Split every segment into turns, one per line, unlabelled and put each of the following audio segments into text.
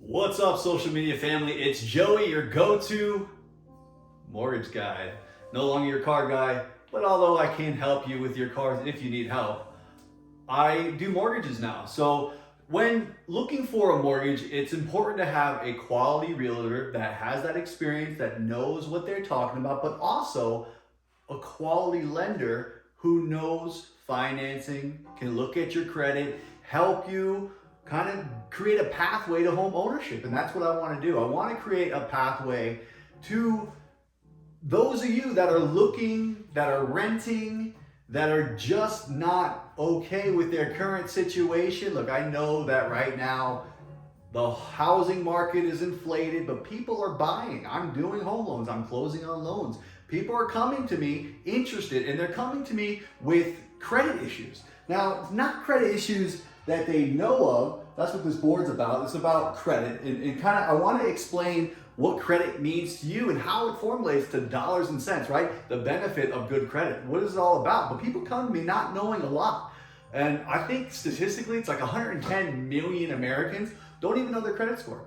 What's up, social media family? It's Joey, your go-to mortgage guy. No longer your car guy, but although I can help you with your cars if you need help, I do mortgages now. So when looking for a mortgage, it's important to have a quality realtor that has that experience, that knows what they're talking about, but also a quality lender who knows financing, can look at your credit, help you kind of create a pathway to home ownership. And that's what I want to do. I want to create a pathway to those of you that are looking, that are renting, that are just not okay with their current situation. Look, I know that right now the housing market is inflated, but people are buying. I'm doing home loans. I'm closing on loans. People are coming to me interested, and they're coming to me with credit issues. Now, not credit issues that they know of. That's what this board's about. It's about credit. And kind of, I want to explain what credit means to you and how it formulates to dollars and cents, right? The benefit of good credit. What is it all about? But people come to me not knowing a lot. And I think statistically, it's like 110 million Americans don't even know their credit score.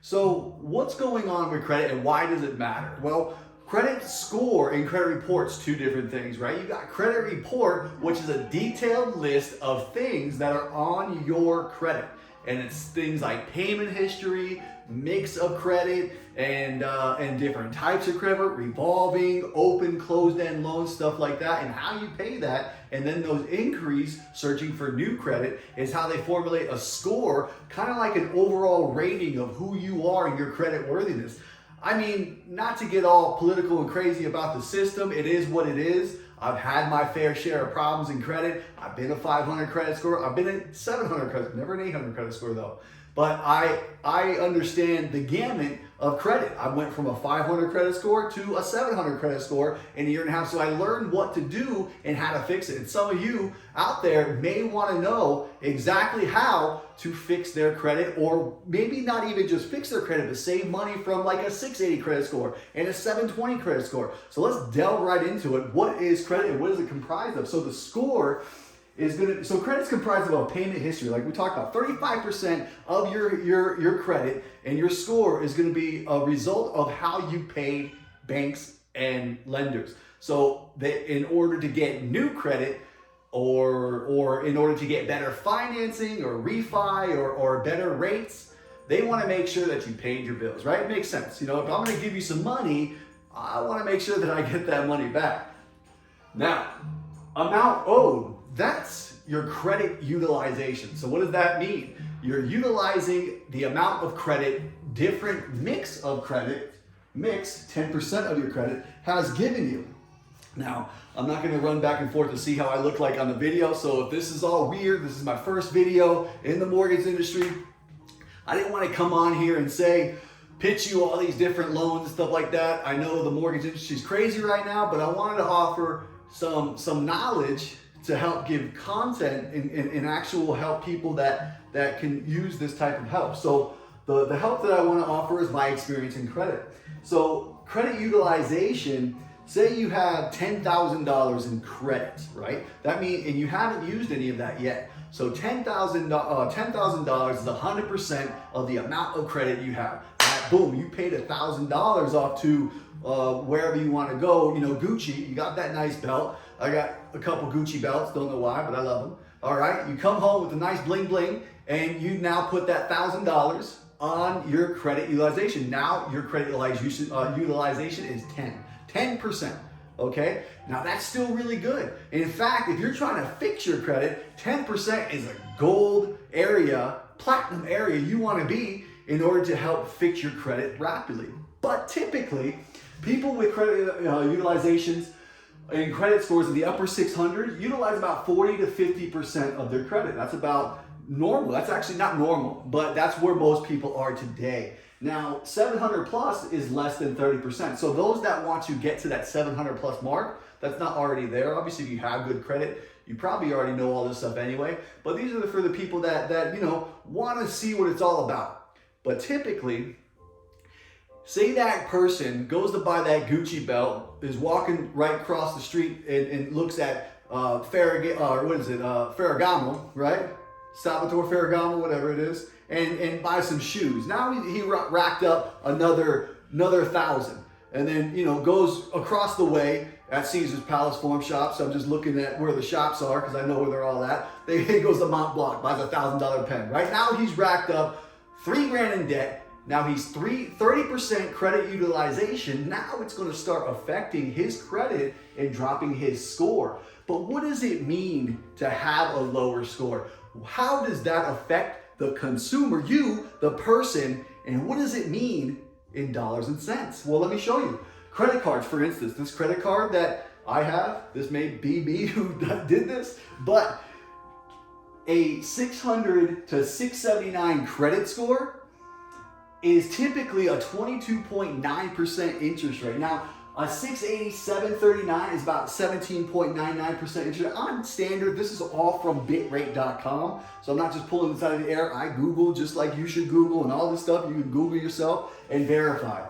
So what's going on with credit and why does it matter? Well, credit score and credit report's two different things, right? You got credit report, which is a detailed list of things that are on your credit. And it's things like payment history, mix of credit, and different types of credit, revolving, open, closed-end loans, stuff like that, and how you pay that. And then those inquiries, searching for new credit, is how they formulate a score, kind of like an overall rating of who you are and your credit worthiness. I mean, not to get all political and crazy about the system, it is what it is. I've had my fair share of problems in credit. I've been a 500 credit score. I've been a 700 credit, never an 800 credit score though. But I understand the gamut of credit. I went from a 500 credit score to a 700 credit score in a year and a half. So I learned what to do and how to fix it. And some of you out there may want to know exactly how to fix their credit, or maybe not even just fix their credit, but save money from like a 680 credit score and a 720 credit score. So let's delve right into it. What is credit and what is it comprised of? So the score so credit's comprised of a payment history, like we talked about. 35% of your credit and your score is going to be a result of how you pay banks and lenders. So that in order to get new credit, or in order to get better financing or refi or better rates, they want to make sure that you paid your bills, right? It makes sense. You know, if I'm going to give you some money, I want to make sure that I get that money back. Now, amount owed. That's your credit utilization. So what does that mean? You're utilizing the amount of credit, different mix of credit, 10% of your credit has given you. Now, I'm not gonna run back and forth to see how I look like on the video. So if this is all weird, this is my first video in the mortgage industry. I didn't want to come on here and pitch you all these different loans and stuff like that. I know the mortgage industry is crazy right now, but I wanted to offer some knowledge to help give content and actual help people that can use this type of help. So the help that I want to offer is my experience in credit. So credit utilization, say you have $10,000 in credit, right? That means, and you haven't used any of that yet. So $10,000 is 100% of the amount of credit you have. Boom, you paid $1,000 off to wherever you want to go. You know, Gucci, you got that nice belt. I got a couple Gucci belts, don't know why, but I love them. All right, you come home with a nice bling bling, and you now put that $1,000 on your credit utilization. Now your credit utilization is 10%. Okay, now that's still really good. In fact, if you're trying to fix your credit, 10% is a gold area, platinum area you want to be in order to help fix your credit rapidly. But typically, people with credit utilizations and credit scores in the upper 600 utilize about 40 to 50% of their credit. That's about normal. That's actually not normal, but that's where most people are today. Now, 700 plus is less than 30%. So those that want to get to that 700 plus mark, that's not already there. Obviously, if you have good credit, you probably already know all this stuff anyway. But these are for the people that want to see what it's all about. But typically, say that person goes to buy that Gucci belt, is walking right across the street and looks at Ferragamo, right? Salvatore Ferragamo, whatever it is, and buy some shoes. Now he racked up another 1,000, and then goes across the way at Caesar's Palace Farm Shops. I'm just looking at where the shops are because I know where they're all at. He goes to Mont Blanc, buys a $1,000 pen. Right now he's racked up $3,000 in debt. Now he's 30% credit utilization. Now it's going to start affecting his credit and dropping his score. But what does it mean to have a lower score? How does that affect the consumer, you, the person, and what does it mean in dollars and cents? Well, let me show you. Credit cards, for instance, this credit card that I have, this may be me who did this, but a 600 to 679 credit score is typically a 22.9% interest rate. Now, a 680, 739 is about 17.99% interest. On standard, this is all from bitrate.com. So I'm not just pulling this out of the air. I Google just like you should Google, and all this stuff you can Google yourself and verify.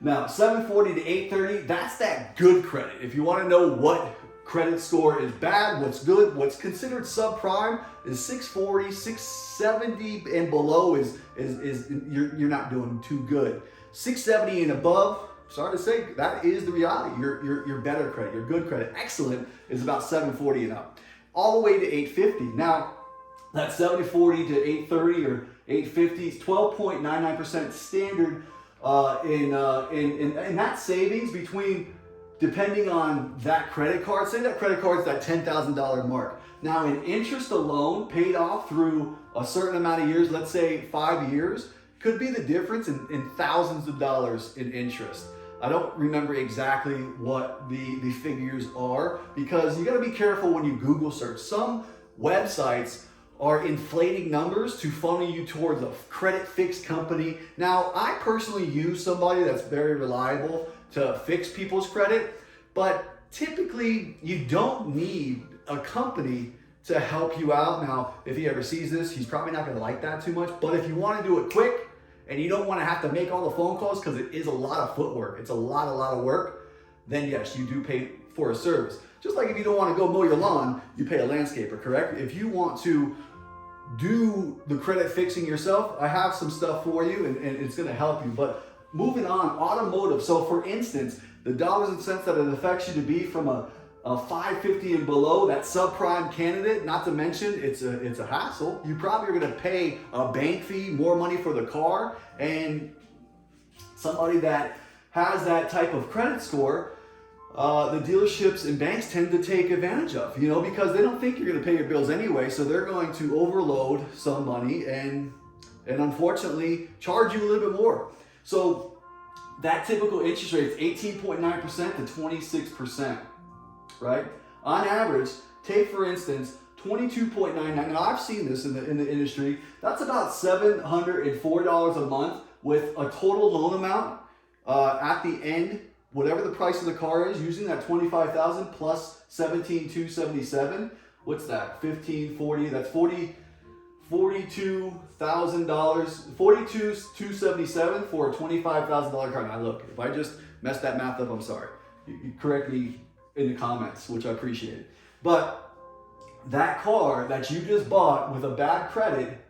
Now, 740 to 830, that's that good credit. If you want to know what credit score is bad, what's good, what's considered subprime is 640, 670 and below is you're not doing too good. 670 and above, sorry to say, that is the reality. Your better credit, your good credit. Excellent is about 740 and up. All the way to 850. Now, that 740 to 830 or 850 is 12.99% standard in that savings between, depending on that credit card, say that credit card's that $10,000 mark. Now in interest alone, paid off through a certain amount of years, let's say 5 years, could be the difference in thousands of dollars in interest. I don't remember exactly what the figures are because you gotta be careful when you Google search. Some websites are inflating numbers to funnel you towards a credit fix company. Now, I personally use somebody that's very reliable to fix people's credit, but typically you don't need a company to help you out. Now, if he ever sees this, he's probably not gonna like that too much, but if you wanna do it quick and you don't wanna have to make all the phone calls because it is a lot of footwork, it's a lot of work, then yes, you do pay for a service. Just like if you don't wanna go mow your lawn, you pay a landscaper, correct? If you want to do the credit fixing yourself, I have some stuff for you and it's gonna help you. But moving on, automotive. So for instance, the dollars and cents that it affects you to be from a 550 and below, that subprime candidate, not to mention it's a hassle. You probably are gonna pay a bank fee, more money for the car, and somebody that has that type of credit score, the dealerships and banks tend to take advantage of, because they don't think you're going to pay your bills anyway, so they're going to overload some money and unfortunately charge you a little bit more. So that typical interest rate is 18.9% to 26%, right? On average, take for instance 22.99. Now I've seen this in the industry. That's about $704 a month with a total loan amount at the end. Whatever the price of the car is, using that $25,000 plus $17,277, what's that? $1,540. That's $42,000, $42,277 for a $25,000 car. Now look, if I just messed that math up, I'm sorry. You correct me in the comments, which I appreciate. But that car that you just bought with a bad credit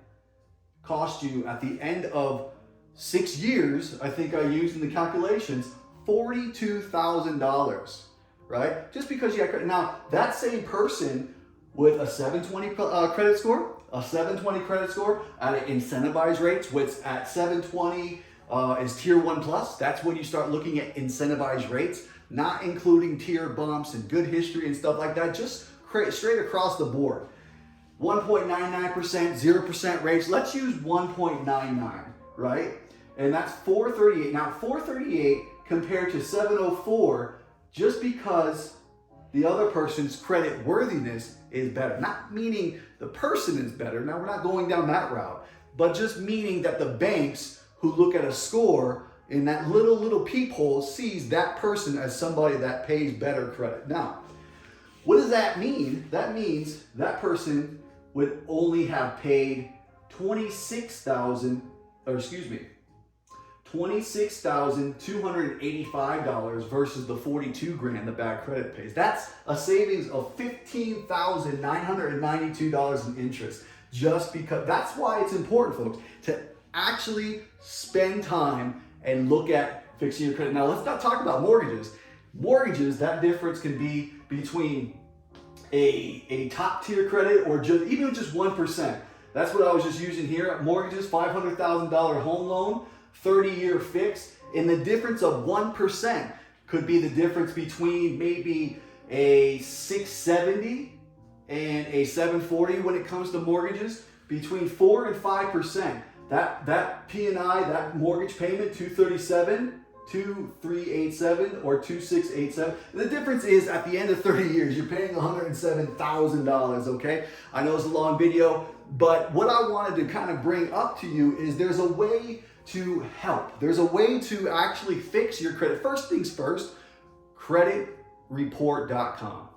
cost you at the end of 6 years, I think I used in the calculations, $42,000, right? Just because you got credit. Now, that same person with a 720 credit score, at incentivized rates, which at 720 is tier 1 plus. That's when you start looking at incentivized rates, not including tier bumps and good history and stuff like that, just straight across the board. 1.99%, 0% rates. Let's use 1.99, right? And that's 438. Now, 438 compared to 704, just because the other person's credit worthiness is better. Not meaning the person is better. Now, we're not going down that route, but just meaning that the banks who look at a score in that little peephole sees that person as somebody that pays better credit. Now, what does that mean? That means that person would only have paid $26,285 versus the $42,000 the bad credit pays. That's a savings of $15,992 in interest. just because. That's why it's important, folks, to actually spend time and look at fixing your credit. Now, let's not talk about mortgages. Mortgages, that difference can be between a top tier credit or even just 1%. That's what I was just using here. Mortgages, $500,000 home loan, 30-year fix, and the difference of 1% could be the difference between maybe a 670 and a 740 when it comes to mortgages. Between 4 and 5%. That P&I, that mortgage payment, 237, 2387 or 2687. The difference is at the end of 30 years, you're paying $107,000, okay? I know it's a long video, but what I wanted to kind of bring up to you is there's a way to help. There's a way to actually fix your credit. First things first, creditreport.com.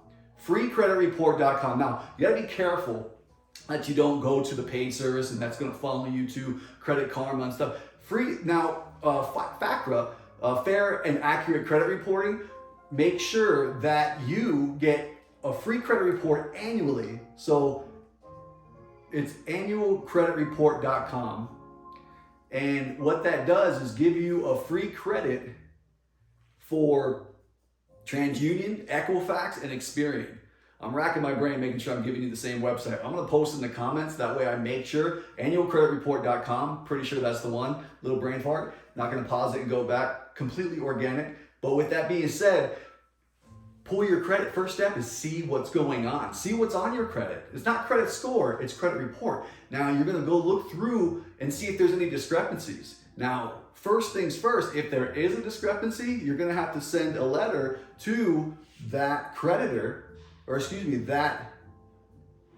Freecreditreport.com. Now, you gotta be careful that you don't go to the paid service and that's gonna funnel you to Credit Karma and stuff. FACRA, fair and accurate credit reporting, make sure that you get a free credit report annually. So it's annualcreditreport.com. And what that does is give you a free credit for TransUnion, Equifax, and Experian. I'm racking my brain making sure I'm giving you the same website. I'm gonna post in the comments, that way I make sure. Annualcreditreport.com, pretty sure that's the one. Little brain fart. Not gonna pause it and go back. Completely organic. But with that being said, pull your credit. First step is see what's going on. See what's on your credit. It's not credit score, it's credit report. Now you're gonna go look through and see if there's any discrepancies. Now, first things first, if there is a discrepancy, you're gonna have to send a letter to that creditor, that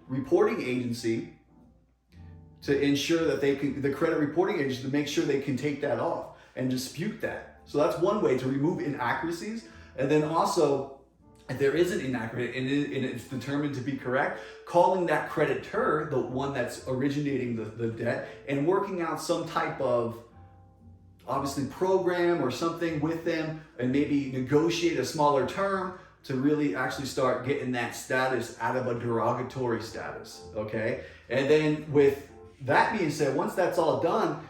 reporting agency, to ensure that they can, the credit reporting agency, to make sure they can take that off and dispute that. So that's one way to remove inaccuracies. And then also, if there is an inaccurate and it's determined to be correct, calling that creditor, the one that's originating the debt, and working out some type of obviously program or something with them, and maybe negotiate a smaller term to really actually start getting that status out of a derogatory status, okay? And then with that being said, once that's all done,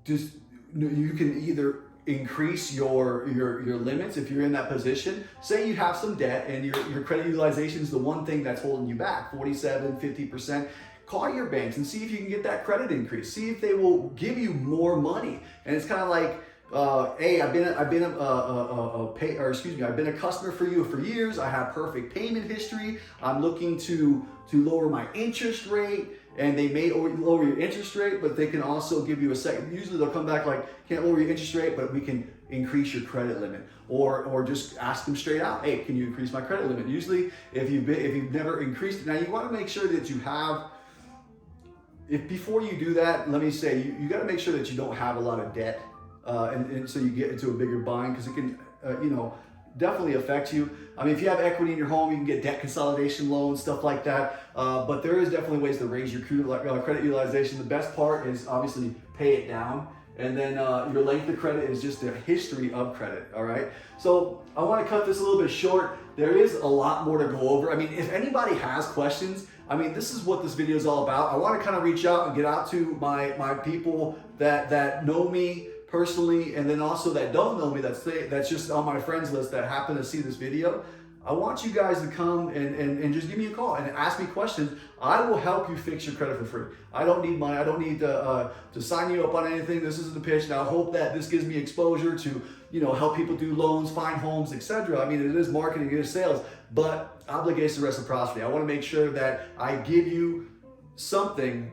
just you can either increase your limits if you're in that position. Say you have some debt and your credit utilization is the one thing that's holding you back, 47, 50%. Call your banks and see if you can get that credit increase. See if they will give you more money. And it's kind of like, hey, I've been a customer for you for years. I have perfect payment history. I'm looking to lower my interest rate, and they may lower your interest rate, but they can also give you a second. Usually they'll come back like, can't lower your interest rate, but we can increase your credit limit, or just ask them straight out, hey, can you increase my credit limit? Usually, if you've never increased it, now you want to make sure that you have. If before you do that, let me say you got to make sure that you don't have a lot of debt. And so you get into a bigger bind, because it can, definitely affect you. I mean, if you have equity in your home, you can get debt consolidation loans, stuff like that. But there is definitely ways to raise your credit utilization. The best part is obviously pay it down. And then your length of credit is just a history of credit, all right? So I want to cut this a little bit short. There is a lot more to go over. I mean, if anybody has questions, I mean, this is what this video is all about. I want to kind of reach out and get out to my people that know me personally, and then also that don't know me, that's just on my friends list that happen to see this video. I want you guys to come and just give me a call and ask me questions. I will help you fix your credit for free. I don't need money. I don't need to sign you up on anything. This isn't the pitch. Now, I hope that this gives me exposure to, help people do loans, find homes, etc. I mean, it is marketing, it is sales, but obligation reciprocity. I want to make sure that I give you something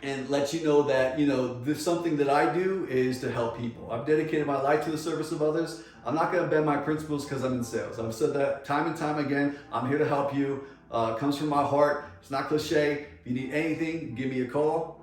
and let you know that, this something that I do is to help people. I've dedicated my life to the service of others. I'm not going to bend my principles because I'm in sales. I've said that time and time again. I'm here to help you. It comes from my heart. It's not cliche. If you need anything, give me a call.